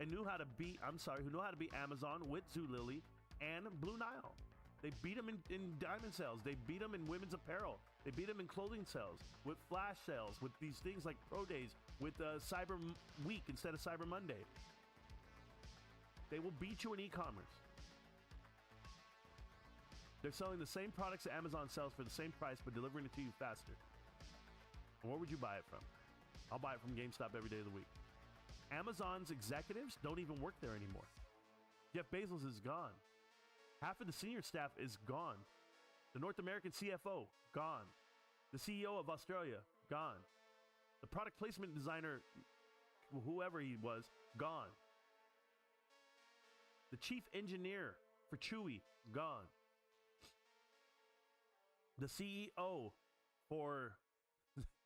and who knew how to beat Amazon with Zulily and Blue Nile. They beat them in diamond sales. They beat them in women's apparel. They beat them in clothing sales, with flash sales, with these things like Pro Days, with Cyber Week instead of Cyber Monday. They will beat you in e-commerce. They're selling the same products that Amazon sells for the same price, but delivering it to you faster. And where would you buy it from? I'll buy it from GameStop every day of the week. Amazon's executives don't even work there anymore. Jeff Bezos is gone. Half of the senior staff is gone. The North American CFO, gone. The CEO of Australia, gone. The product placement designer, whoever he was, gone. The chief engineer for Chewy, gone. The CEO for,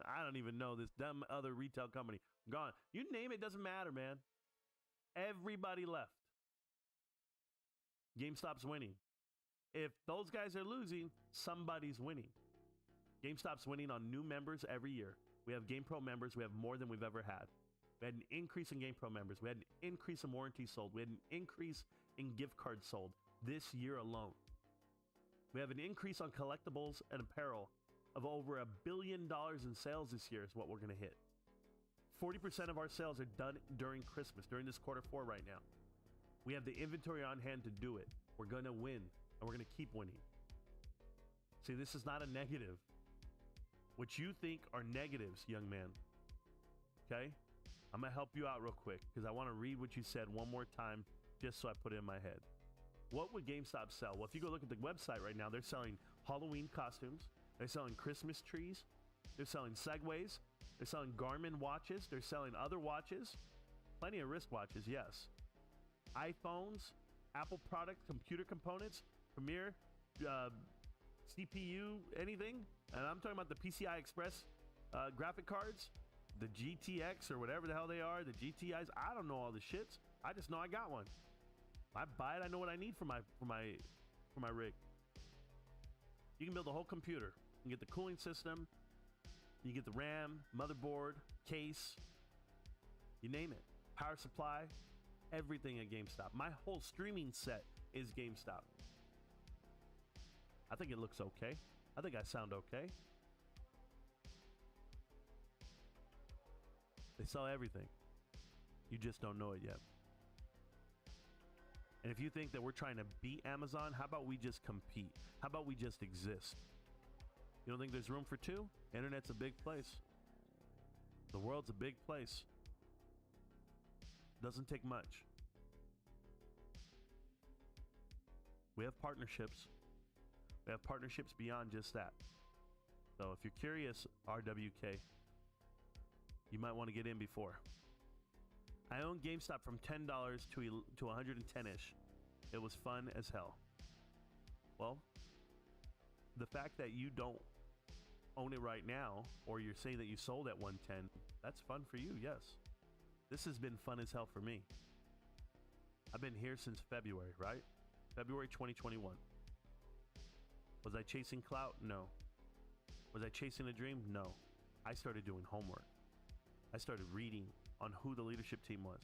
I don't even know, this dumb other retail company, gone. You name it, doesn't matter, man. Everybody left. GameStop's winning. If those guys are losing, somebody's winning. GameStop's winning on new members every year. We have GamePro members. We have more than we've ever had. We had an increase in GamePro members. We had an increase in warranty sold. We had an increase in gift cards sold this year alone. We have an increase on collectibles and apparel of over $1 billion in sales this year is what we're going to hit. 40% of our sales are done during Christmas, during this Q4 right now. We have the inventory on hand to do it. We're going to win, and we're going to keep winning. See, this is not a negative. What you think are negatives, young man, okay? I'm going to help you out real quick because I want to read what you said one more time just so I put it in my head. What would GameStop sell? Well, if you go look at the website right now, they're selling Halloween costumes. They're selling Christmas trees. They're selling Segways. They're selling Garmin watches. They're selling other watches. Plenty of wristwatches, yes. iPhones, Apple products, computer components, Premiere, CPU, anything. And I'm talking about the PCI Express graphic cards, the GTX or whatever the hell they are, the GTIs. I don't know all the shits. I just know I got one. I buy it. I know what I need for my rig. You can build a whole computer. You can get the cooling system. You get the RAM, motherboard, case. You name it. Power supply. Everything at GameStop. My whole streaming set is GameStop. I think it looks okay. I think I sound okay. They sell everything. You just don't know it yet. And if you think that we're trying to beat Amazon, how about we just compete? How about we just exist? You don't think there's room for two? Internet's a big place. The world's a big place. Doesn't take much. We have partnerships. We have partnerships beyond just that. So if you're curious, RWK, you might want to get in before. I own GameStop from $10 to 110-ish. It was fun as hell. Well, the fact that you don't own it right now, or you're saying that you sold at 110, that's fun for you, yes. This has been fun as hell for me. I've been here since February, right? February 2021. Was I chasing clout? No. Was I chasing a dream? No. I started doing homework. I started reading on who the leadership team was.